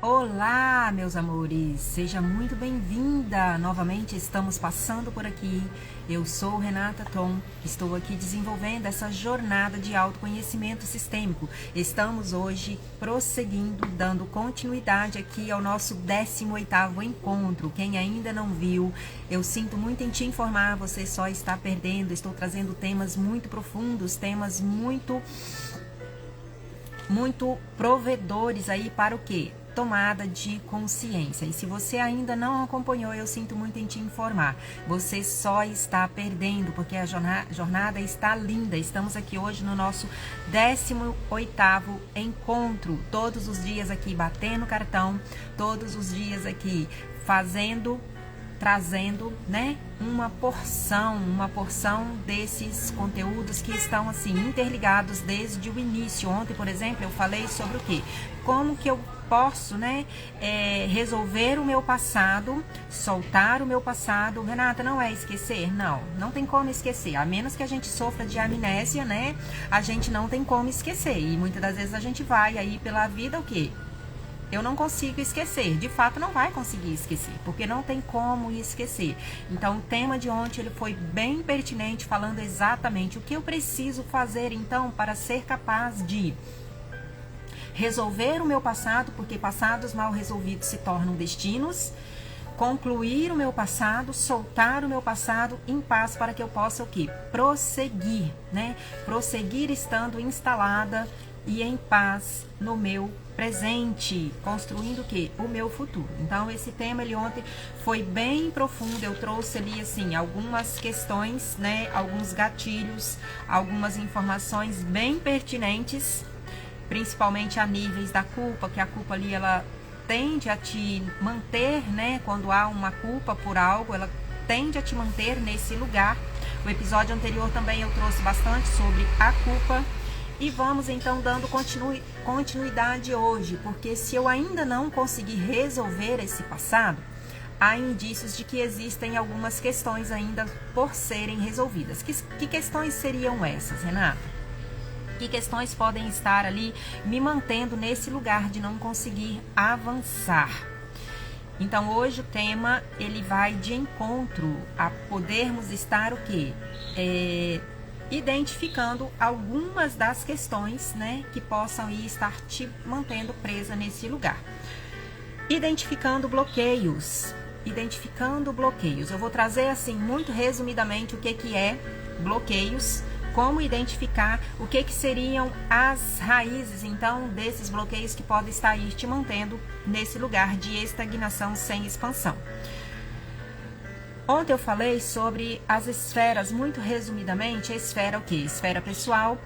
Olá, meus amores, seja muito bem-vinda. Novamente estamos passando por aqui. Eu sou Renata Tom, estou aqui desenvolvendo essa jornada de autoconhecimento sistêmico. Estamos hoje prosseguindo, dando continuidade aqui ao nosso 18º encontro. Quem ainda não viu, eu sinto muito em te informar, você só está perdendo. Estou trazendo temas muito profundos, temas muito provedores aí para o quê? Tomada de consciência. E se você ainda não acompanhou, eu sinto muito em te informar. Você só está perdendo, porque a jornada está linda. Estamos aqui hoje no nosso 18º encontro. Todos os dias aqui batendo cartão, todos os dias aqui trazendo, né, uma porção desses conteúdos que estão assim interligados desde o início. Ontem, por exemplo, eu falei sobre o quê? Como que eu posso, né, resolver o meu passado, soltar o meu passado. Renata, não é esquecer? Não tem como esquecer, a menos que a gente sofra de amnésia, né, a gente não tem como esquecer, e muitas das vezes a gente vai aí pela vida o quê? Eu não consigo esquecer, de fato não vai conseguir esquecer, porque não tem como esquecer. Então o tema de ontem ele foi bem pertinente, falando exatamente o que eu preciso fazer então para ser capaz de resolver o meu passado, porque passados mal resolvidos se tornam destinos, concluir o meu passado, soltar o meu passado em paz para que eu possa o quê? Prosseguir, né? Prosseguir estando instalada e em paz no meu presente, construindo o quê? O meu futuro. Então esse tema ele ontem foi bem profundo, eu trouxe ali assim algumas questões, né, alguns gatilhos, algumas informações bem pertinentes, principalmente a níveis da culpa, que a culpa ali ela tende a te manter, né, quando há uma culpa por algo, ela tende a te manter nesse lugar. O episódio anterior também eu trouxe bastante sobre a culpa. E vamos então dando continuidade hoje, porque se eu ainda não conseguir resolver esse passado, há indícios de que existem algumas questões ainda por serem resolvidas. Que questões seriam essas, Renata? Que questões podem estar ali me mantendo nesse lugar de não conseguir avançar? Então hoje o tema ele vai de encontro a podermos estar o quê? Identificando algumas das questões, né, que possam estar te mantendo presa nesse lugar. Identificando bloqueios. Eu vou trazer assim muito resumidamente o que é bloqueios, como identificar, o que seriam as raízes então desses bloqueios que podem estar aí te mantendo nesse lugar de estagnação sem expansão. Ontem eu falei sobre as esferas, muito resumidamente, a esfera o quê? Esfera pessoal,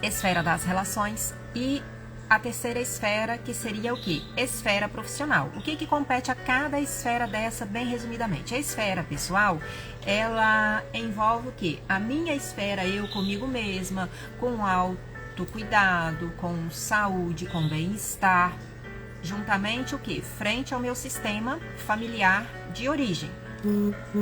esfera das relações e a terceira esfera que seria o quê? Esfera profissional. O que compete a cada esfera dessa, bem resumidamente? A esfera pessoal, ela envolve o quê? A minha esfera, eu comigo mesma, com autocuidado, com saúde, com bem-estar, juntamente o quê? Frente ao meu sistema familiar de origem.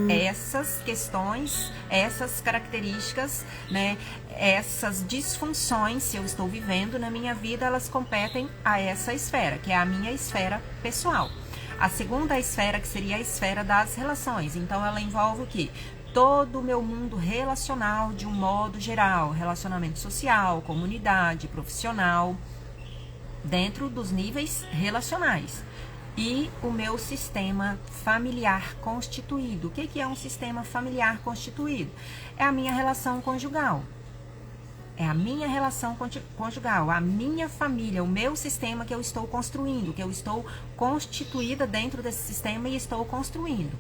Essas questões, essas características, né, essas disfunções, se eu estou vivendo na minha vida, elas competem a essa esfera, que é a minha esfera pessoal. A segunda esfera, que seria a esfera das relações, então ela envolve o quê? Todo o meu mundo relacional de um modo geral, relacionamento social, comunidade, profissional, dentro dos níveis relacionais. E o meu sistema familiar constituído. O que é um sistema familiar constituído? É a minha relação conjugal. A minha família, o meu sistema que eu estou construindo, que eu estou constituída dentro desse sistema e estou construindo.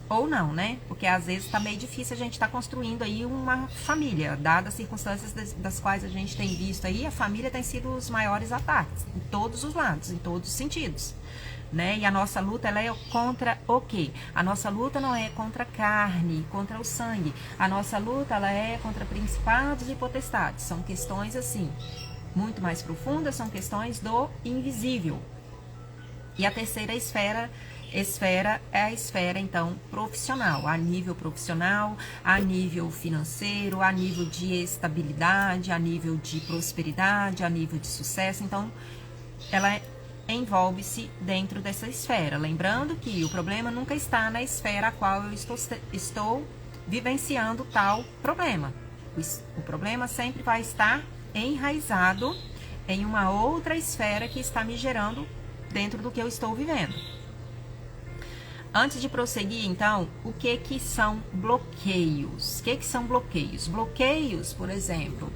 Ou não, né? Porque às vezes está meio difícil a gente estar construindo aí uma família, dadas as circunstâncias das quais a gente tem visto aí, a família tem sido os maiores ataques, em todos os lados, em todos os sentidos. Né? E a nossa luta ela é contra o quê? A nossa luta não é contra a carne, contra o sangue. A nossa luta ela é contra principados e potestades. São questões assim, muito mais profundas, são questões do invisível. E a terceira esfera é a esfera, então, profissional, a nível profissional, a nível financeiro, a nível de estabilidade, a nível de prosperidade, a nível de sucesso. Então, ela envolve-se dentro dessa esfera. Lembrando que o problema nunca está na esfera a qual eu estou vivenciando tal problema. O problema sempre vai estar enraizado em uma outra esfera que está me gerando dentro do que eu estou vivendo. Antes de prosseguir, então, o que são bloqueios? O que são bloqueios? Bloqueios, por exemplo,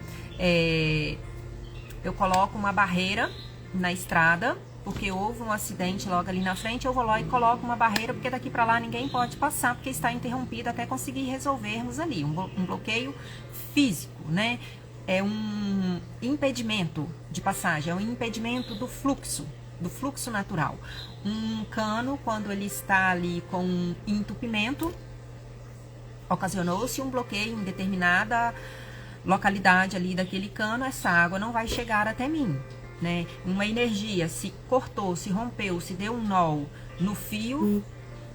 eu coloco uma barreira na estrada, porque houve um acidente logo ali na frente, eu vou lá e coloco uma barreira, porque daqui para lá ninguém pode passar, porque está interrompido até conseguir resolvermos ali. Um bloqueio físico, né? É um impedimento de passagem, é um impedimento do fluxo natural. Um cano, quando ele está ali com um entupimento, ocasionou-se um bloqueio em determinada localidade ali daquele cano, essa água não vai chegar até mim, né? Uma energia se cortou, se rompeu, se deu um nó no fio,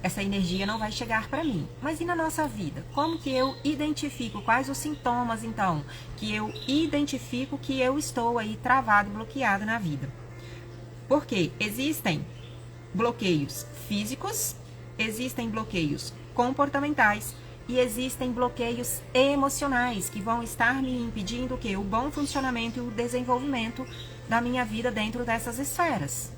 essa energia não vai chegar para mim. Mas e na nossa vida? Como que eu identifico? Quais os sintomas, então, que eu identifico que eu estou aí travado, bloqueado na vida? Porque existem bloqueios físicos, existem bloqueios comportamentais e existem bloqueios emocionais que vão estar me impedindo o bom funcionamento e o desenvolvimento da minha vida dentro dessas esferas.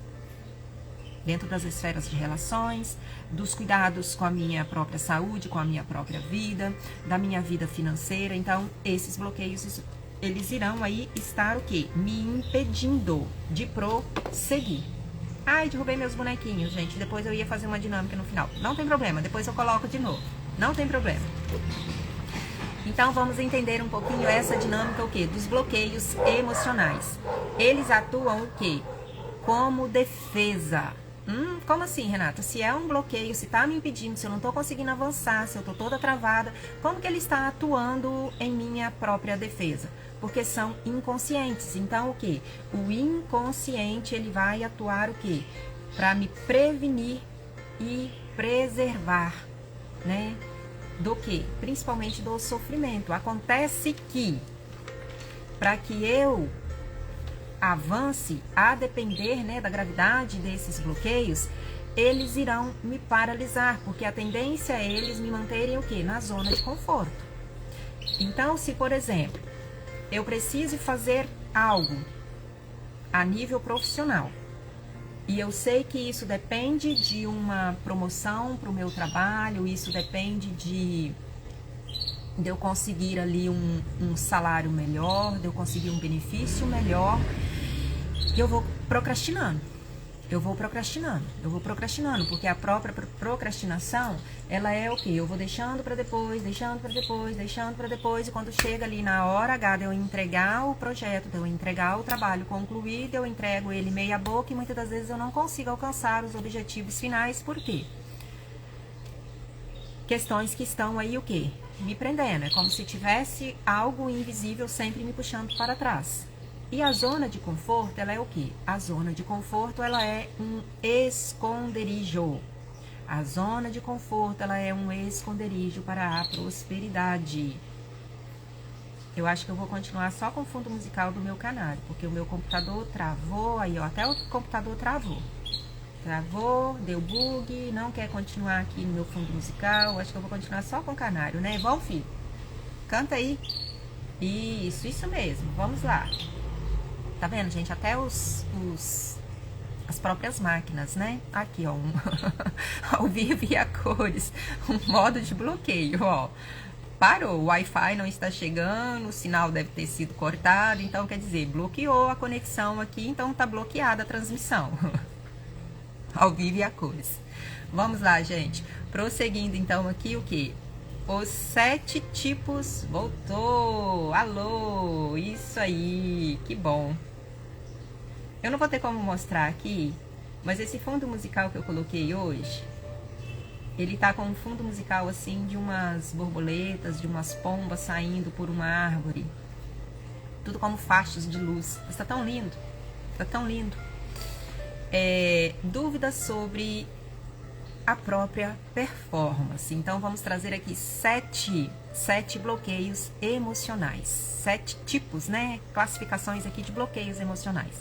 Dentro das esferas de relações, dos cuidados com a minha própria saúde, com a minha própria vida, da minha vida financeira. Então, esses bloqueios, eles irão aí estar me impedindo de prosseguir. Ai, derrubei meus bonequinhos, gente. Depois eu ia fazer uma dinâmica no final. Não tem problema, depois eu coloco de novo. Não tem problema. Então, vamos entender um pouquinho essa dinâmica, dos bloqueios emocionais. Eles atuam como defesa. Como assim, Renata? Se é um bloqueio, se está me impedindo, se eu não estou conseguindo avançar, se eu estou toda travada, como que ele está atuando em minha própria defesa? Porque são inconscientes. Então, o inconsciente, ele vai atuar para me prevenir e preservar, né? Do principalmente do sofrimento. Acontece que, para que eu avance, a depender, né, da gravidade desses bloqueios, eles irão me paralisar, porque a tendência é eles me manterem na zona de conforto. Então, se, por exemplo, eu preciso fazer algo a nível profissional, e eu sei que isso depende de uma promoção para o meu trabalho, isso depende de eu conseguir ali um salário melhor, de eu conseguir um benefício melhor, eu vou procrastinando. Eu vou procrastinando, porque a própria procrastinação, ela é eu vou deixando para depois, e quando chega ali na hora H de eu entregar o projeto, de eu entregar o trabalho concluído, eu entrego ele meia boca e muitas das vezes eu não consigo alcançar os objetivos finais. Por quê? Questões que estão aí me prendendo, é como se tivesse algo invisível sempre me puxando para trás. E a zona de conforto, ela é A zona de conforto, ela é um esconderijo. A zona de conforto, ela é um esconderijo para a prosperidade. Eu acho que eu vou continuar só com o fundo musical do meu canário, porque o meu computador travou, até o computador travou. Travou, deu bug, não quer continuar aqui no meu fundo musical. Acho que eu vou continuar só com o canário, né? Bom, filho? Canta aí. Isso mesmo. Vamos lá. Tá vendo, gente? Até as próprias máquinas, né? Aqui, ao vivo e a cores. Um modo de bloqueio, Parou, o Wi-Fi não está chegando, o sinal deve ter sido cortado. Então, quer dizer, bloqueou a conexão aqui, então tá bloqueada a transmissão. Ao vivo e a cores. Vamos lá, gente. Prosseguindo, então, aqui Os 7 tipos. Voltou! Alô! Isso aí! Que bom! Eu não vou ter como mostrar aqui, mas esse fundo musical que eu coloquei hoje, ele tá com um fundo musical assim de umas borboletas, de umas pombas saindo por uma árvore. Tudo como fachos de luz. Mas tá tão lindo! Tá tão lindo! Dúvidas sobre a própria performance. Então, vamos trazer aqui 7 bloqueios emocionais. 7 tipos, né? Classificações aqui de bloqueios emocionais.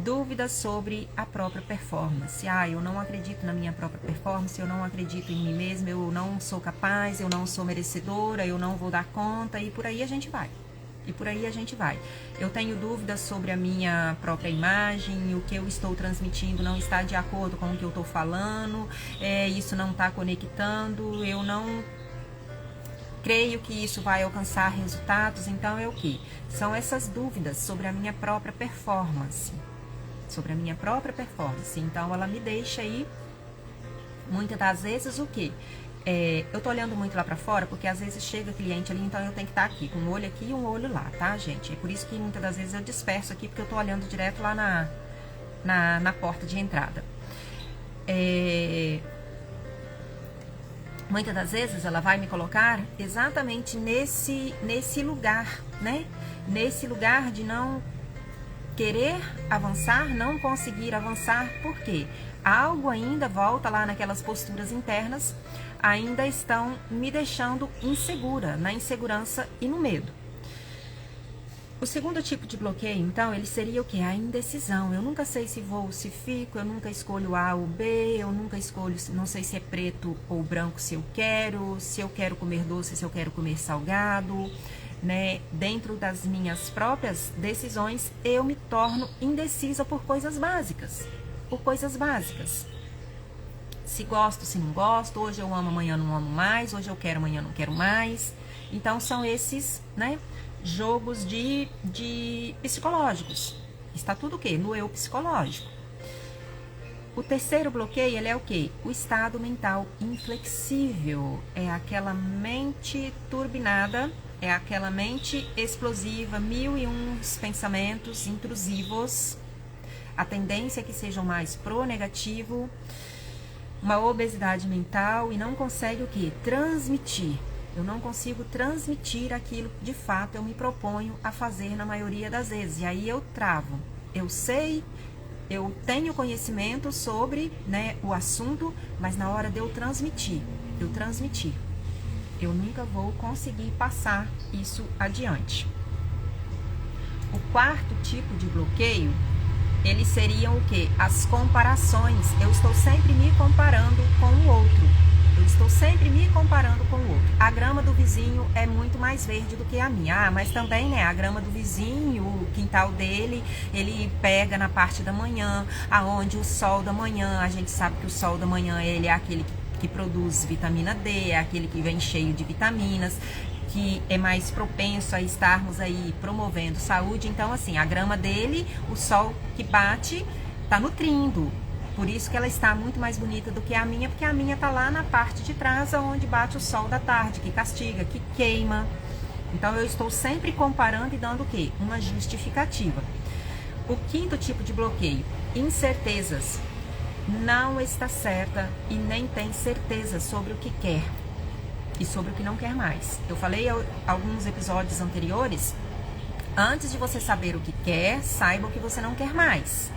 Dúvidas sobre a própria performance. Eu não acredito na minha própria performance, eu não acredito em mim mesma, eu não sou capaz, eu não sou merecedora, eu não vou dar conta, e por aí a gente vai. Eu tenho dúvidas sobre a minha própria imagem, o que eu estou transmitindo não está de acordo com o que eu estou falando, isso não está conectando, eu não creio que isso vai alcançar resultados, então é o quê? São essas dúvidas sobre a minha própria performance. Então ela me deixa aí, muitas das vezes, o quê? Eu tô olhando muito lá pra fora, porque às vezes chega cliente ali, então eu tenho que estar aqui, com um olho aqui e um olho lá, tá, gente? É por isso que muitas das vezes eu disperso aqui, porque eu tô olhando direto lá na porta de entrada. Muitas das vezes ela vai me colocar exatamente nesse lugar, né? Nesse lugar de não querer avançar, não conseguir avançar, por quê? Algo ainda volta lá naquelas posturas internas, ainda estão me deixando insegura, na insegurança e no medo. O segundo tipo de bloqueio, então, ele seria o quê? A indecisão. Eu nunca sei se vou ou se fico, eu nunca escolho A ou B, eu nunca escolho, não sei se é preto ou branco se eu quero comer doce, se eu quero comer salgado, né? Dentro das minhas próprias decisões, eu me torno indecisa por coisas básicas. Se gosto, se não gosto, hoje eu amo, amanhã não amo mais, hoje eu quero, amanhã não quero mais. Então, são esses, né, jogos de psicológicos. Está tudo o quê? No eu psicológico. O terceiro bloqueio, ele é o quê? O estado mental inflexível. É aquela mente turbinada, é aquela mente explosiva, 1001 pensamentos intrusivos. A tendência é que sejam mais pro negativo, uma obesidade mental, e não consegue o quê? Transmitir. Eu não consigo transmitir aquilo que de fato eu me proponho a fazer na maioria das vezes. E aí eu travo. Eu sei, eu tenho conhecimento sobre, né, o assunto, mas na hora de eu transmitir, eu nunca vou conseguir passar isso adiante. O quarto tipo de bloqueio, eles seriam o quê? As comparações. Eu estou sempre me comparando com o outro. A grama do vizinho é muito mais verde do que a minha. Mas também, né, a grama do vizinho, o quintal dele, ele pega na parte da manhã, aonde o sol da manhã, a gente sabe que o sol da manhã, ele é aquele que produz vitamina D, é aquele que vem cheio de vitaminas, que é mais propenso a estarmos aí promovendo saúde. Então, assim, a grama dele, o sol que bate, tá nutrindo. Por isso que ela está muito mais bonita do que a minha, porque a minha tá lá na parte de trás, onde bate o sol da tarde, que castiga, que queima. Então, eu estou sempre comparando e dando o quê? Uma justificativa. O quinto tipo de bloqueio, incertezas. Não está certa e nem tem certeza sobre o que quer e sobre o que não quer mais. Eu falei alguns episódios anteriores, antes de você saber o que quer, saiba o que você não quer mais.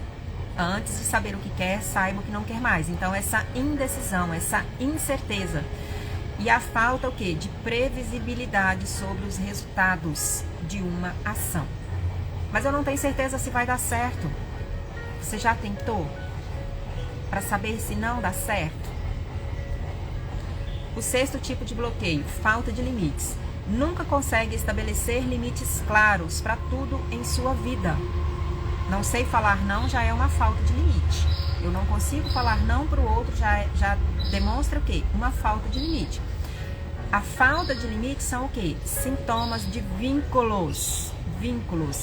Antes de saber o que quer, saiba o que não quer mais. Então, essa indecisão, essa incerteza e a falta o quê? De previsibilidade sobre os resultados de uma ação. Mas eu não tenho certeza se vai dar certo. Você já tentou para saber se não dá certo? O sexto tipo de bloqueio, falta de limites. Nunca consegue estabelecer limites claros para tudo em sua vida. Não sei falar não já é uma falta de limite. Eu não consigo falar não para o outro, já demonstra o quê? Uma falta de limite. A falta de limite são o quê? Sintomas de vínculos.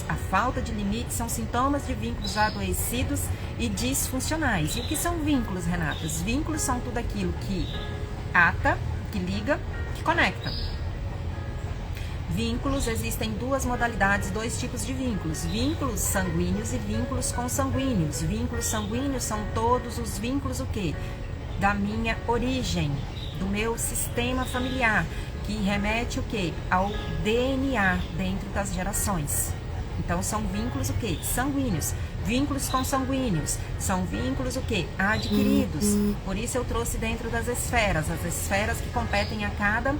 A falta de limite são sintomas de vínculos adoecidos e disfuncionais. E o que são vínculos, Renata? Os vínculos são tudo aquilo que ata, que liga, que conecta. Vínculos, existem duas modalidades, dois tipos de vínculos. Vínculos sanguíneos e vínculos consanguíneos. Vínculos sanguíneos são todos os vínculos o quê? Da minha origem, do meu sistema familiar, que remete o quê? Ao DNA dentro das gerações. Então, são vínculos o quê? Sanguíneos. Vínculos consanguíneos são vínculos o quê? Adquiridos. Por isso eu trouxe dentro das esferas, as esferas que competem a cada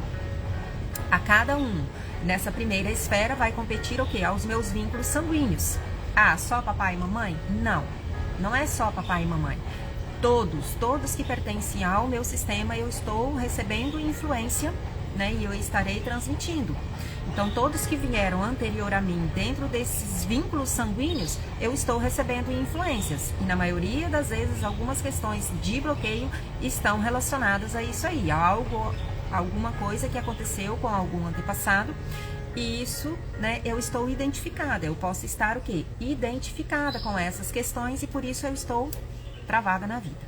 um. Nessa primeira esfera vai competir o quê? Aos meus vínculos sanguíneos. Ah, só papai e mamãe? Não, não é só papai e mamãe. Todos que pertencem ao meu sistema, eu estou recebendo influência, né? E eu estarei transmitindo. Então, todos que vieram anterior a mim, dentro desses vínculos sanguíneos, eu estou recebendo influências. E na maioria das vezes, algumas questões de bloqueio estão relacionadas a isso aí. Alguma coisa que aconteceu com algum antepassado. E isso, né, eu estou identificada. Eu posso estar o quê? Identificada com essas questões e por isso eu estou travada na vida.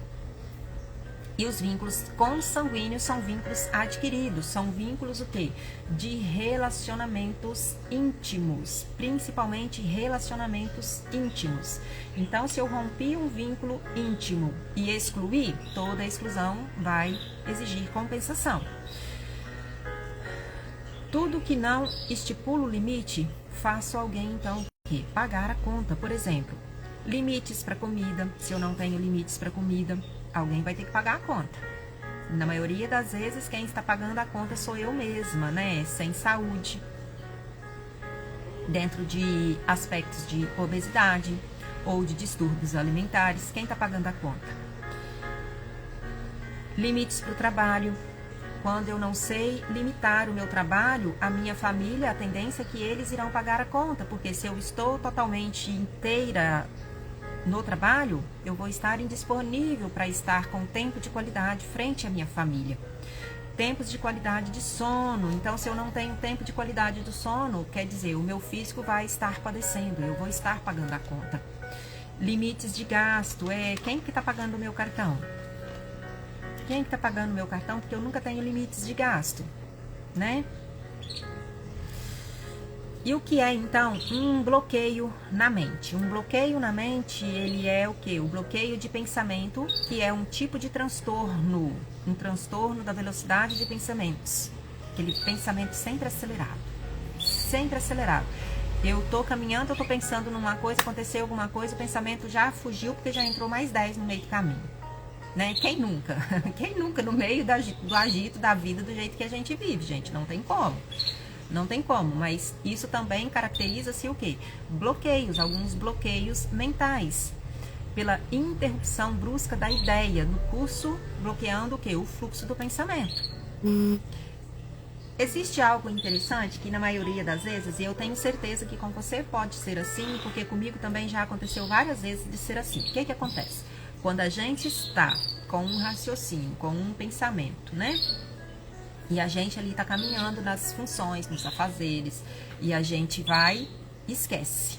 E os vínculos consanguíneos são vínculos adquiridos, são vínculos o quê? De relacionamentos íntimos, principalmente relacionamentos íntimos. Então, se eu rompi um vínculo íntimo e excluir, toda exclusão vai exigir compensação. Tudo que não estipula o limite, faço alguém então que pagar a conta. Por exemplo, limites para comida. Se eu não tenho limites para comida, alguém vai ter que pagar a conta. Na maioria das vezes, quem está pagando a conta sou eu mesma, né? Sem saúde, dentro de aspectos de obesidade ou de distúrbios alimentares, quem está pagando a conta? Limites para o trabalho. Quando eu não sei limitar o meu trabalho, a minha família, a tendência é que eles irão pagar a conta, porque se eu estou totalmente inteira no trabalho, eu vou estar indisponível para estar com tempo de qualidade frente à minha família. Tempos de qualidade de sono. Então, se eu não tenho tempo de qualidade do sono, quer dizer, o meu físico vai estar padecendo, eu vou estar pagando a conta. Limites de gasto. Quem que está pagando o meu cartão? Quem que está pagando o meu cartão? Porque eu nunca tenho limites de gasto, né? E o que é, então, um bloqueio na mente? Um bloqueio na mente, ele é o quê? O bloqueio de pensamento, que é um tipo de transtorno. Um transtorno da velocidade de pensamentos. Aquele pensamento sempre acelerado. Sempre acelerado. Eu tô caminhando, eu tô pensando numa coisa, aconteceu alguma coisa, o pensamento já fugiu porque já entrou mais 10 no meio do caminho. Né? Quem nunca? Quem nunca no meio do agito da vida do jeito que a gente vive, gente? Não tem como. Não tem como, mas isso também caracteriza-se o quê? Bloqueios, alguns bloqueios mentais. Pela interrupção brusca da ideia no curso, bloqueando o quê? O fluxo do pensamento. Existe algo interessante que na maioria das vezes, e eu tenho certeza que com você pode ser assim, porque comigo também já aconteceu várias vezes de ser assim. O que que acontece? Quando a gente está com um raciocínio, com um pensamento, né? E a gente ali está caminhando nas funções, nos afazeres, e a gente vai e esquece.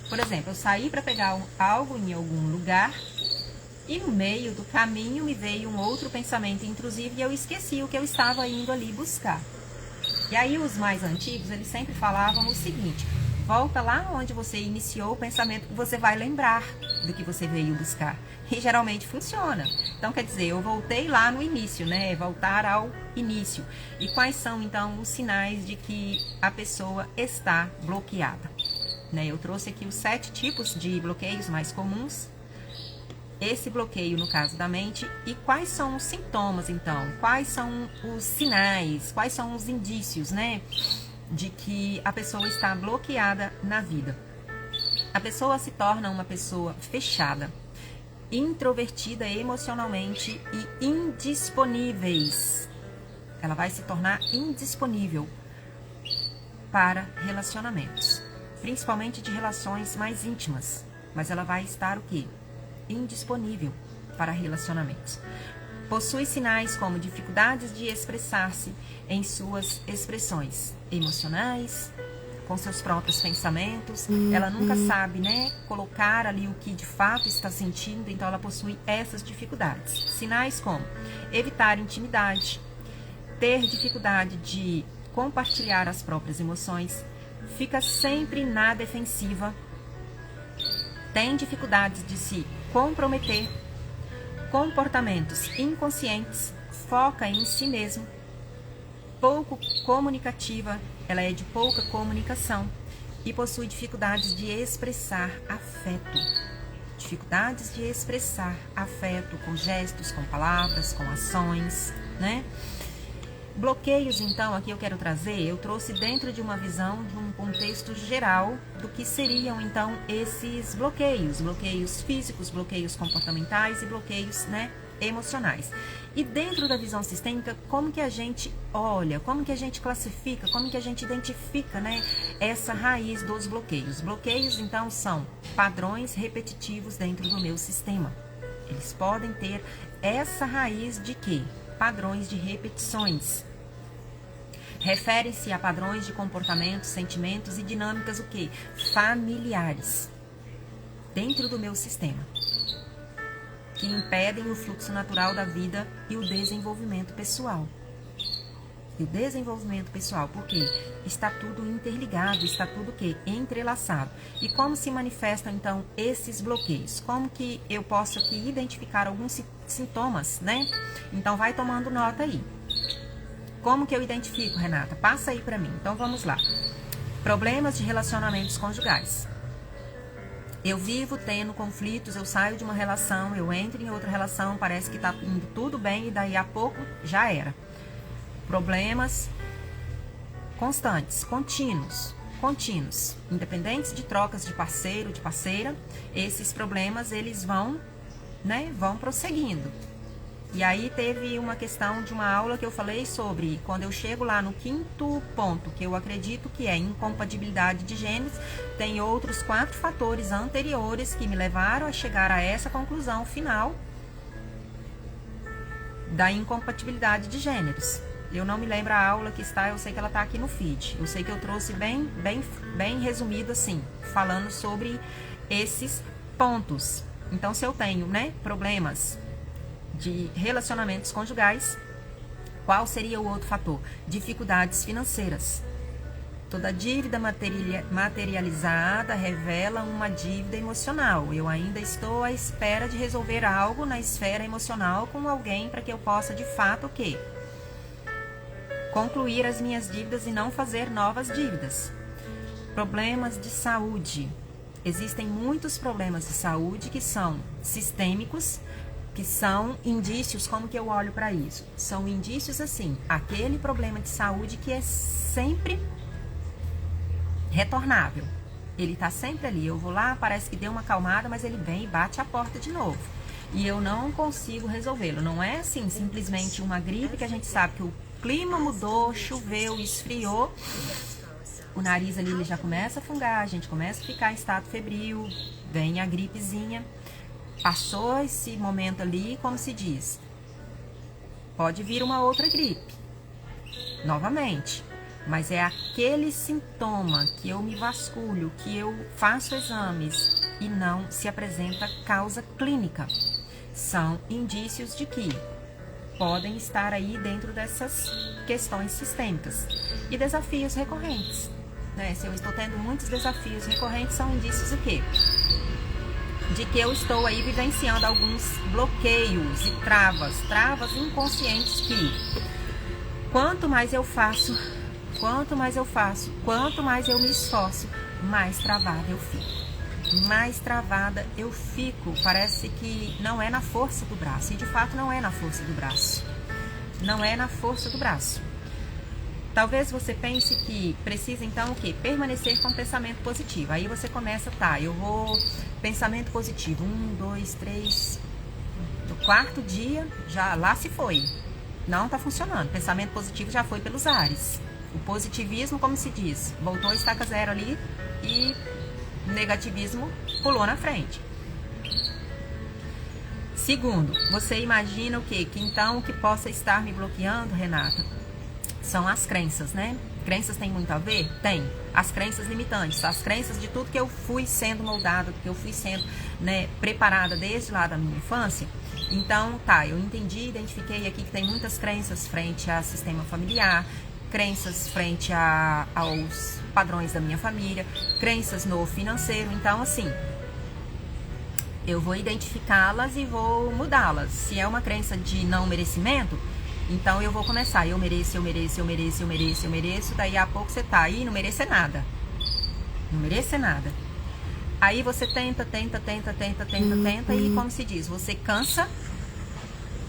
Por exemplo, eu saí para pegar algo em algum lugar e no meio do caminho me veio um outro pensamento intrusivo e eu esqueci o que eu estava indo ali buscar. E aí os mais antigos, eles sempre falavam o seguinte: volta lá onde você iniciou o pensamento que você vai lembrar do que você veio buscar. E geralmente funciona. Então, quer dizer, eu voltei lá no início, né? Voltar ao início. E quais são, então, os sinais de que a pessoa está bloqueada? Né? Eu trouxe aqui os 7 tipos de bloqueios mais comuns. Esse bloqueio, no caso da mente. E quais são os sintomas, então? Quais são os sinais? Quais são os indícios, né? De que a pessoa está bloqueada na vida. A pessoa se torna uma pessoa fechada, introvertida emocionalmente e indisponíveis. Ela vai se tornar indisponível para relacionamentos, principalmente de relações mais íntimas. Mas ela vai estar o quê? Indisponível para relacionamentos. Possui sinais como dificuldades de expressar-se em suas expressões emocionais, com seus próprios pensamentos. Ela nunca sabe, né, colocar ali o que de fato está sentindo, então ela possui essas dificuldades. Sinais como evitar intimidade, ter dificuldade de compartilhar as próprias emoções, fica sempre na defensiva, tem dificuldades de se comprometer, comportamentos inconscientes, foca em si mesmo, pouco comunicativa, ela é de pouca comunicação e possui dificuldades de expressar afeto. Dificuldades de expressar afeto com gestos, com palavras, com ações, né? Bloqueios, então, aqui eu quero trazer, eu trouxe dentro de uma visão de um contexto geral do que seriam então esses bloqueios, bloqueios físicos, bloqueios comportamentais e bloqueios, né, emocionais. E dentro da visão sistêmica, como que a gente olha, como que a gente classifica, como que a gente identifica, né, essa raiz dos bloqueios? Bloqueios, então, são padrões repetitivos dentro do meu sistema. Eles podem ter essa raiz de quê? Padrões de repetições. Referem-se a padrões de comportamentos, sentimentos e dinâmicas o quê? Familiares dentro do meu sistema, que impedem o fluxo natural da vida e o desenvolvimento pessoal. E o desenvolvimento pessoal, porque está tudo interligado, está tudo o quê? Entrelaçado. E como se manifestam, então, esses bloqueios? Como que eu posso aqui identificar alguns sintomas, né? Então, vai tomando nota aí. Como que eu identifico, Renata? Passa aí para mim. Então, vamos lá. Problemas de relacionamentos conjugais. Eu vivo tendo conflitos, eu saio de uma relação, eu entro em outra relação, parece que tá indo tudo bem e daí a pouco já era. Problemas constantes, contínuos, independentes de trocas de parceiro, de parceira, esses problemas eles vão, né, vão prosseguindo. E aí teve uma questão de uma aula que eu falei sobre, quando eu chego lá no 5º ponto, que eu acredito que é incompatibilidade de gêneros, tem outros 4 fatores anteriores que me levaram a chegar a essa conclusão final da incompatibilidade de gêneros. Eu não me lembro a aula que está, eu sei que ela está aqui no feed. Eu sei que eu trouxe bem resumido assim, falando sobre esses pontos. Então, se eu tenho, né, problemas de relacionamentos conjugais, qual seria o outro fator? Dificuldades financeiras. Toda dívida materializada revela uma dívida emocional. Eu ainda estou à espera de resolver algo na esfera emocional com alguém para que eu possa, de fato, o quê? Concluir as minhas dívidas e não fazer novas dívidas. Problemas de saúde. Existem muitos problemas de saúde que são sistêmicos, que são indícios. Como que eu olho para isso? São indícios assim, aquele problema de saúde que é sempre retornável. Ele está sempre ali. Eu vou lá, parece que deu uma acalmada, mas ele vem e bate a porta de novo. E eu não consigo resolvê-lo. Não é assim, simplesmente uma gripe que a gente sabe que o clima mudou, choveu, esfriou. O nariz ali ele já começa a fungar, a gente começa a ficar em estado febril, vem a gripezinha. Passou esse momento ali, como se diz, pode vir uma outra gripe, novamente. Mas é aquele sintoma que eu me vasculho, que eu faço exames e não se apresenta causa clínica. São indícios de que podem estar aí dentro dessas questões sistêmicas. E desafios recorrentes, né? Se eu estou tendo muitos desafios recorrentes, são indícios de quê? De que eu estou aí vivenciando alguns bloqueios e travas inconscientes que quanto mais eu faço, quanto mais eu me esforço, mais travada eu fico. Mais travada eu fico. Parece que não é na força do braço. E de fato não é na força do braço. Não é na força do braço. Talvez você pense que precisa então o quê? Permanecer com pensamento positivo. Aí você começa, tá, eu vou... Pensamento positivo. 1, 2, 3... No 4º dia, já lá se foi. Não tá funcionando. Pensamento positivo já foi pelos ares. O positivismo, como se diz, voltou a estaca zero ali e negativismo pulou na frente. Segundo, você imagina o quê? Que então o que possa estar me bloqueando, Renata, são as crenças, né? Crenças têm muito a ver? Tem. As crenças limitantes, as crenças de tudo que eu fui sendo moldada, que eu fui sendo, né, preparada desde lá da minha infância. Então, tá, eu entendi, identifiquei aqui que tem muitas crenças frente ao sistema familiar, crenças frente aos padrões da minha família, crenças no financeiro. Então, assim, eu vou identificá-las e vou mudá-las. Se é uma crença de não merecimento, então eu vou começar, eu mereço, daí a pouco você tá aí, não merece nada. Não merece nada. Aí você tenta e, como se diz, você cansa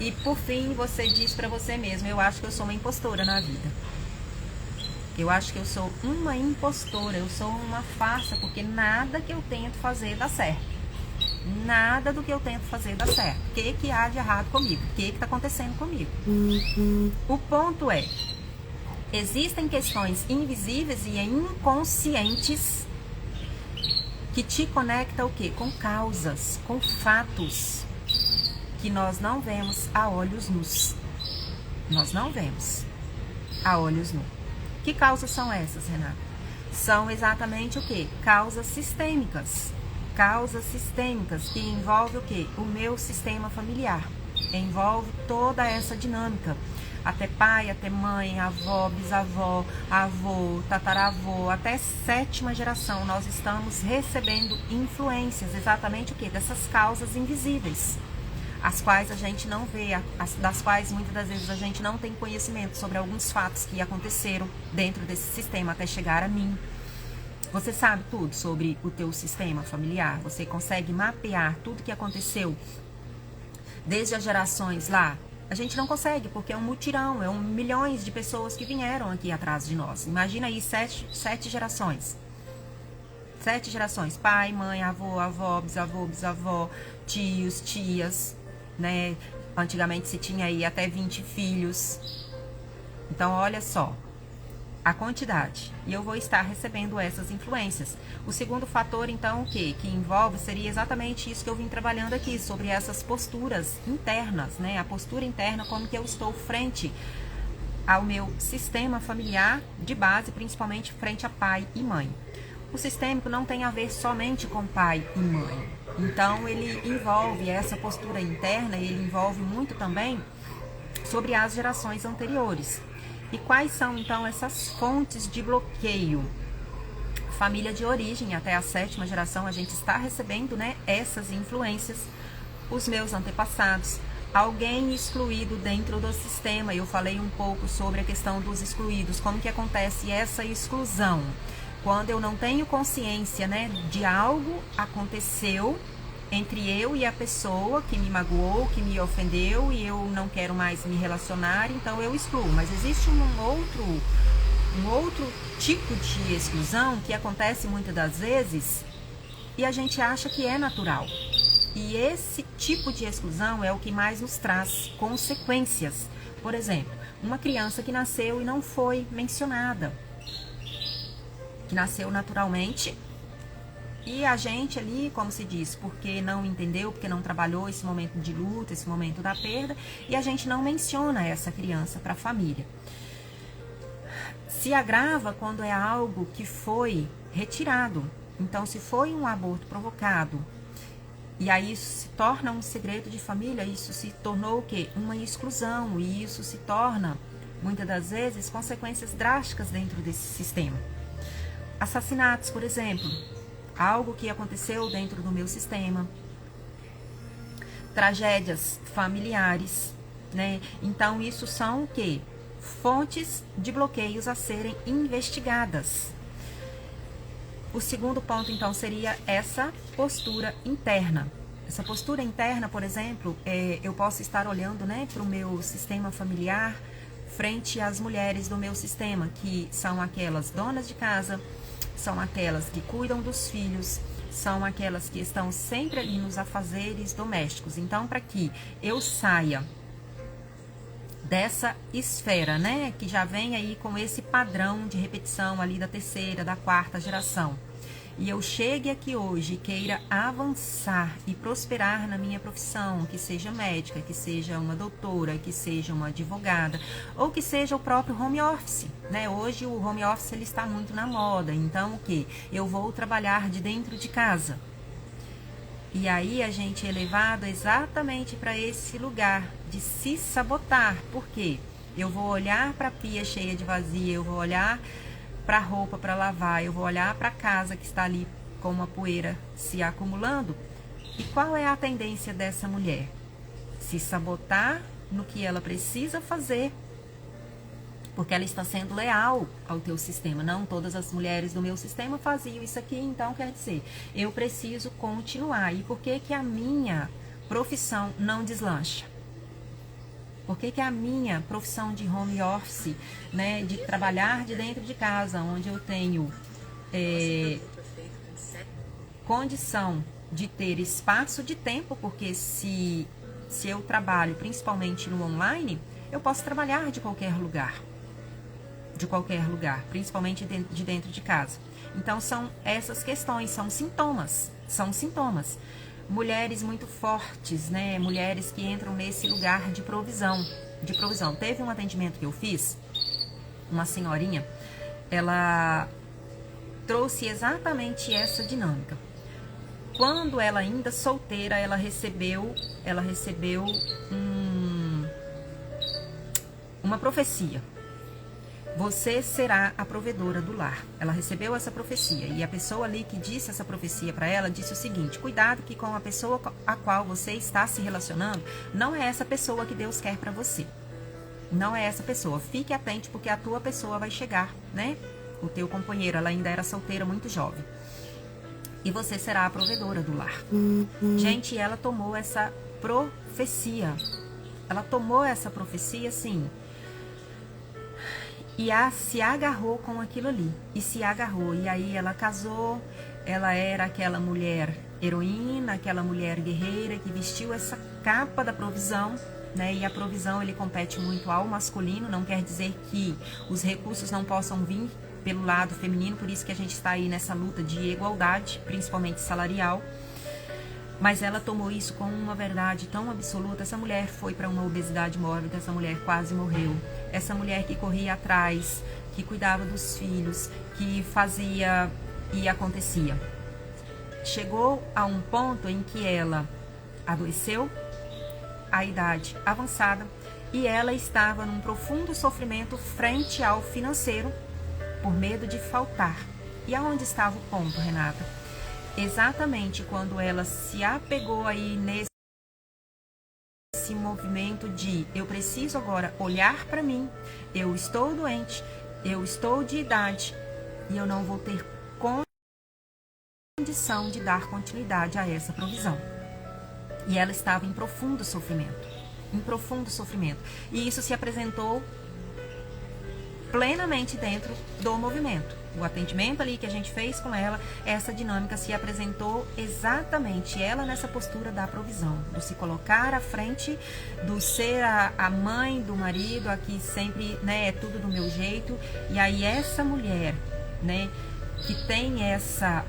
e por fim você diz pra você mesmo, eu acho que eu sou uma impostora na vida. Eu acho que eu sou uma impostora, eu sou uma farsa, porque nada que eu tento fazer dá certo. Nada do que eu tento fazer dá certo. O que há de errado comigo? O que está acontecendo comigo? O ponto é, existem questões invisíveis e inconscientes que te conectam o quê? Com causas, com fatos que nós não vemos a olhos nus. Nós não vemos a olhos nus. Que causas são essas, Renata? São exatamente o quê? Causas sistêmicas. Causas sistêmicas que envolvem o quê? O meu sistema familiar. Envolve toda essa dinâmica. Até pai, até mãe, avó, bisavó, avô, tataravô, até 7ª geração, nós estamos recebendo influências, exatamente o quê? Dessas causas invisíveis, as quais a gente não vê, das quais muitas das vezes a gente não tem conhecimento sobre alguns fatos que aconteceram dentro desse sistema até chegar a mim. Você sabe tudo sobre o teu sistema familiar, você consegue mapear tudo que aconteceu desde as gerações lá. A gente não consegue, porque é um mutirão, milhões de pessoas que vieram aqui atrás de nós. Imagina aí 7 gerações. 7 gerações, pai, mãe, avô, avó, bisavô, bisavó, tios, tias, né? Antigamente se tinha aí até 20 filhos. Então, olha só a quantidade. E eu vou estar recebendo essas influências. O segundo fator, então, o quê? Que envolve seria exatamente isso que eu vim trabalhando aqui, sobre essas posturas internas, né? A postura interna, como que eu estou frente ao meu sistema familiar de base, principalmente frente a pai e mãe. O sistêmico não tem a ver somente com pai e mãe. Então, ele envolve essa postura interna, ele envolve muito também sobre as gerações anteriores. E quais são, então, essas fontes de bloqueio? Família de origem, até a 7ª geração, a gente está recebendo, né, essas influências. Os meus antepassados, alguém excluído dentro do sistema. Eu falei um pouco sobre a questão dos excluídos, como que acontece essa exclusão. Quando eu não tenho consciência, né, de algo aconteceu entre eu e a pessoa que me magoou, que me ofendeu, e eu não quero mais me relacionar, então eu excluo. Mas existe um outro tipo de exclusão que acontece muitas das vezes e a gente acha que é natural. E esse tipo de exclusão é o que mais nos traz consequências. Por exemplo, uma criança que nasceu e não foi mencionada, que nasceu naturalmente, e a gente ali, como se diz, porque não entendeu, porque não trabalhou esse momento de luta, esse momento da perda, e a gente não menciona essa criança para a família. Se agrava quando é algo que foi retirado. Então, se foi um aborto provocado, e aí isso se torna um segredo de família, isso se tornou o quê? Uma exclusão, e isso se torna, muitas das vezes, consequências drásticas dentro desse sistema. Assassinatos, por exemplo. Algo que aconteceu dentro do meu sistema, tragédias familiares, né? Então, isso são o quê? Fontes de bloqueios a serem investigadas. O segundo ponto, então, seria essa postura interna. Essa postura interna, por exemplo, eu posso estar olhando, né, para o meu sistema familiar frente às mulheres do meu sistema, que são aquelas donas de casa, são aquelas que cuidam dos filhos, são aquelas que estão sempre ali nos afazeres domésticos. Então, para que eu saia dessa esfera, né, que já vem aí com esse padrão de repetição ali da 3ª, da 4ª geração, e eu chegue aqui hoje e queira avançar e prosperar na minha profissão, que seja médica, que seja uma doutora, que seja uma advogada, ou que seja o próprio home office, né? Hoje o home office ele está muito na moda, então o que? Eu vou trabalhar de dentro de casa. E aí a gente é levado exatamente para esse lugar de se sabotar. Por quê? Eu vou olhar para a pia cheia de vazia, eu vou olhar para a roupa para lavar, eu vou olhar para a casa que está ali com uma poeira se acumulando. E qual é a tendência dessa mulher? Se sabotar no que ela precisa fazer, porque ela está sendo leal ao teu sistema. Não todas as mulheres do meu sistema faziam isso aqui, então quer dizer, eu preciso continuar. E por que que a minha profissão não deslancha? Por que que a minha profissão de home office, né, de trabalhar de dentro de casa, onde eu tenho condição de ter espaço de tempo, porque se eu trabalho principalmente no online, eu posso trabalhar de qualquer lugar, principalmente de dentro de casa. Então são essas questões, são sintomas. Mulheres muito fortes, né? Mulheres que entram nesse lugar de provisão. Teve um atendimento que eu fiz, uma senhorinha, ela trouxe exatamente essa dinâmica. Quando ela ainda solteira, ela recebeu uma profecia. Você será a provedora do lar. Ela recebeu essa profecia e a pessoa ali que disse essa profecia para ela disse o seguinte: cuidado que com a pessoa a qual você está se relacionando, não é essa pessoa que Deus quer para você. Não é essa pessoa. Fique atente porque a tua pessoa vai chegar, né? O teu companheiro, ela ainda era solteira, muito jovem. E você será a provedora do lar. Gente, ela tomou essa profecia. Assim. E se agarrou com aquilo ali. E aí ela casou. Ela era aquela mulher heroína, aquela mulher guerreira que vestiu essa capa da provisão, né? E a provisão, ele compete muito ao masculino. Não quer dizer que os recursos não possam vir pelo lado feminino. Por isso que a gente está aí nessa luta de igualdade, principalmente salarial. Mas ela tomou isso como uma verdade tão absoluta. Essa mulher foi para uma obesidade mórbida, essa mulher quase morreu. Essa mulher que corria atrás, que cuidava dos filhos, que fazia e acontecia. Chegou a um ponto em que ela adoeceu, a idade avançada, e ela estava num profundo sofrimento frente ao financeiro, por medo de faltar. E aonde estava o ponto, Renata? Exatamente quando ela se apegou aí nesse movimento de eu preciso agora olhar para mim, eu estou doente, eu estou de idade e eu não vou ter condição de dar continuidade a essa provisão. E ela estava em profundo sofrimento. E isso se apresentou plenamente dentro do movimento. O atendimento ali que a gente fez com ela, essa dinâmica se apresentou exatamente ela nessa postura da provisão, do se colocar à frente, do ser a mãe do marido, aqui sempre, né, é tudo do meu jeito. E aí essa mulher, né, que tem essa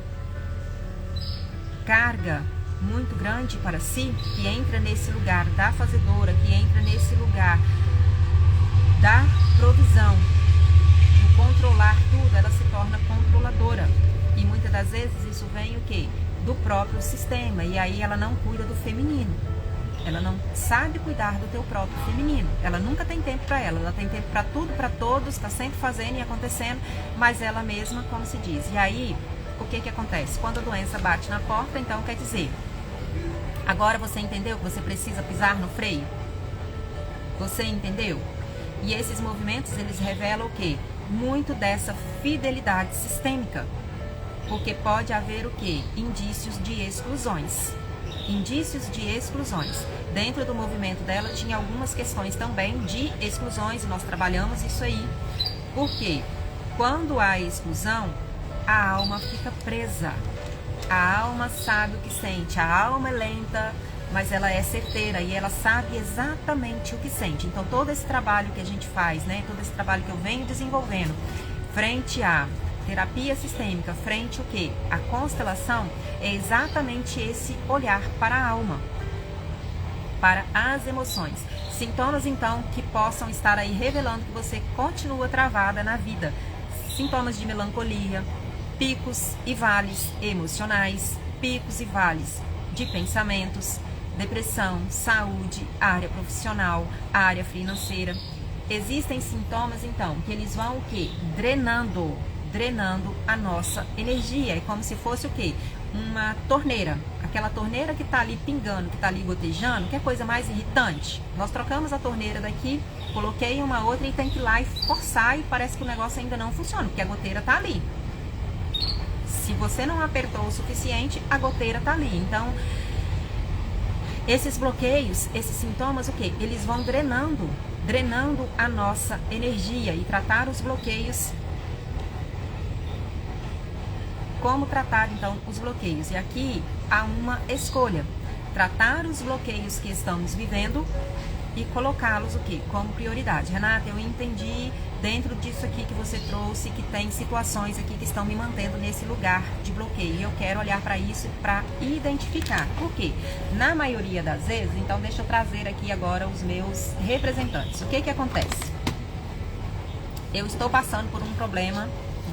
carga muito grande para si, que entra nesse lugar da fazedora, que entra nesse lugar da provisão, controlar tudo, ela se torna controladora. E muitas das vezes isso vem o quê? Do próprio sistema. E aí ela não cuida do feminino. Ela não sabe cuidar do teu próprio feminino. Ela nunca tem tempo para ela. Ela tem tempo para tudo, para todos, está sempre fazendo e acontecendo, mas ela mesma, como se diz. E aí, o que acontece? Quando a doença bate na porta, então quer dizer, agora você entendeu que você precisa pisar no freio? Você entendeu? E esses movimentos, eles revelam o quê? Muito dessa fidelidade sistêmica, porque pode haver o quê? Indícios de exclusões. Dentro do movimento dela tinha algumas questões também de exclusões, e nós trabalhamos isso aí, porque quando há exclusão, a alma fica presa, a alma sabe o que sente, a alma é lenta, mas ela é certeira e ela sabe exatamente o que sente. Então, todo esse trabalho que a gente faz, né, todo esse trabalho que eu venho desenvolvendo, frente à terapia sistêmica, frente o quê? A constelação, é exatamente esse olhar para a alma, para as emoções. Sintomas, então, que possam estar aí revelando que você continua travada na vida. Sintomas de melancolia, picos e vales emocionais, picos e vales de pensamentos, depressão, saúde, área profissional, área financeira. Existem sintomas, então, que eles vão o quê? Drenando a nossa energia. É como se fosse o quê? Uma torneira. Aquela torneira que está ali pingando, que está ali gotejando, que é coisa mais irritante. Nós trocamos a torneira daqui, coloquei uma outra e tem que ir lá e forçar e parece que o negócio ainda não funciona, porque a goteira está ali. Se você não apertou o suficiente, a goteira está ali. Então, Esses bloqueios, esses sintomas, o quê? Eles vão drenando a nossa energia. E tratar os bloqueios, como tratar então os bloqueios? E aqui há uma escolha: tratar os bloqueios que estamos vivendo e colocá-los o quê? Como prioridade. Renata, eu entendi dentro disso aqui que você trouxe que tem situações aqui que estão me mantendo nesse lugar de bloqueio. E eu quero olhar para isso para identificar. Por quê? Na maioria das vezes, então deixa eu trazer aqui agora os meus representantes. O que que acontece? Eu estou passando por um problema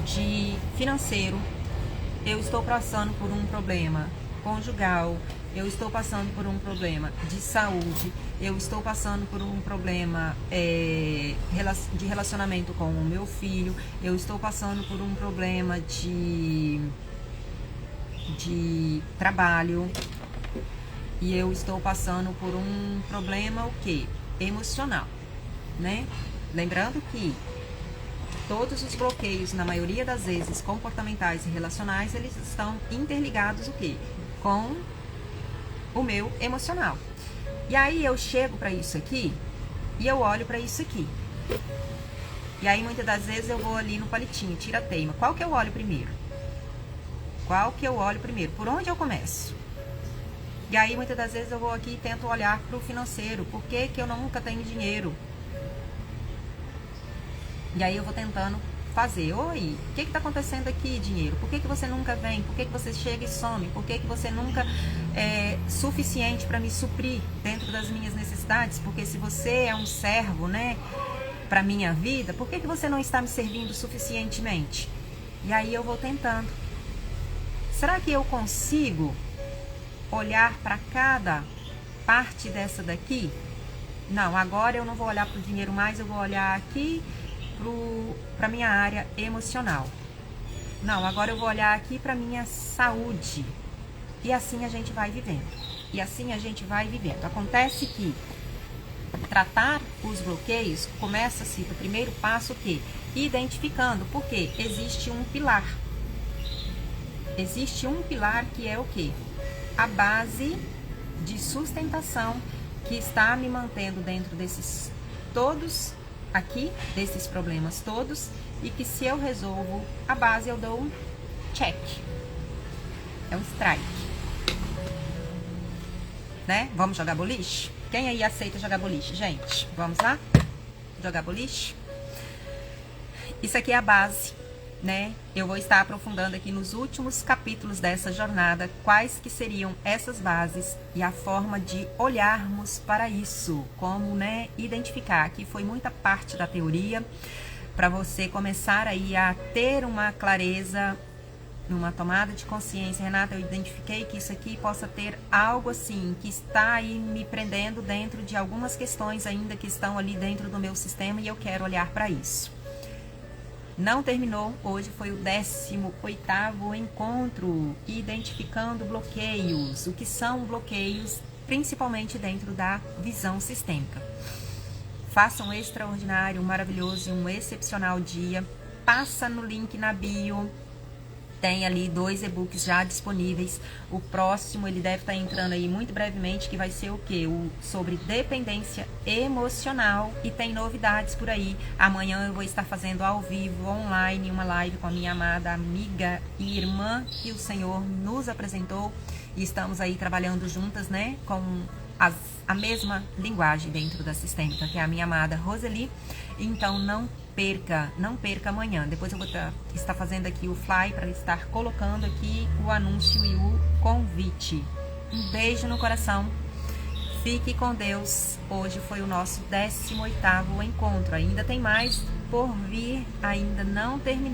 de financeiro, eu estou passando por um problema conjugal, eu estou passando por um problema de saúde, eu estou passando por um problema de relacionamento com o meu filho, eu estou passando por um problema de trabalho, e eu estou passando por um problema o quê? Emocional, né? Lembrando que todos os bloqueios, na maioria das vezes, comportamentais e relacionais, eles estão interligados o quê? Com o meu emocional. E aí eu chego para isso aqui e eu olho para isso aqui. E aí muitas das vezes eu vou ali no palitinho, tira a teima. Qual que eu olho primeiro? Qual que eu olho primeiro? Por onde eu começo? E aí muitas das vezes eu vou aqui e tento olhar para o financeiro. Por que que eu nunca tenho dinheiro? E aí eu vou tentando fazer. Oi, o que está acontecendo aqui, dinheiro? Por que que você nunca vem? Por que que você chega e some? Por que que você nunca é suficiente para me suprir dentro das minhas necessidades? Porque se você é um servo, né, para minha vida, por que que você não está me servindo suficientemente? E aí eu vou tentando. Será que eu consigo olhar para cada parte dessa daqui? Não, agora eu não vou olhar para o dinheiro mais, eu vou olhar aqui para minha área emocional. Não, agora eu vou olhar aqui para minha saúde. E assim a gente vai vivendo. E assim a gente vai vivendo. Acontece que tratar os bloqueios começa-se do primeiro passo que identificando, porque existe um pilar. Existe um pilar que é o quê? A base de sustentação que está me mantendo dentro desses todos aqui, desses problemas todos, e que se eu resolvo a base eu dou um check, é um strike, né? Vamos jogar boliche? Quem aí aceita jogar boliche, gente? Vamos lá? Jogar boliche? Isso aqui é a base, né? Eu vou estar aprofundando aqui nos últimos capítulos dessa jornada quais que seriam essas bases e a forma de olharmos para isso, como, né, identificar. Aqui foi muita parte da teoria para você começar aí a ter uma clareza, numa tomada de consciência. Renata, eu identifiquei que isso aqui possa ter algo assim, que está aí me prendendo dentro de algumas questões ainda que estão ali dentro do meu sistema e eu quero olhar para isso. Não terminou, hoje foi o 18º encontro, identificando bloqueios. O que são bloqueios, principalmente dentro da visão sistêmica. Faça um extraordinário, um maravilhoso e um excepcional dia. Passa no link na bio. Tem ali 2 e-books já disponíveis. O próximo ele deve estar entrando aí muito brevemente, que vai ser o quê? Sobre dependência emocional. E tem novidades por aí. Amanhã eu vou estar fazendo ao vivo, online, uma live com a minha amada amiga e irmã que o Senhor nos apresentou. E estamos aí trabalhando juntas, né? Com a mesma linguagem dentro da sistêmica, que é a minha amada Roseli. Então não perca amanhã. Depois eu vou estar fazendo aqui o fly para estar colocando aqui o anúncio e o convite. Um beijo no coração. Fique com Deus. Hoje foi o nosso 18º encontro. Ainda tem mais por vir, ainda não terminou.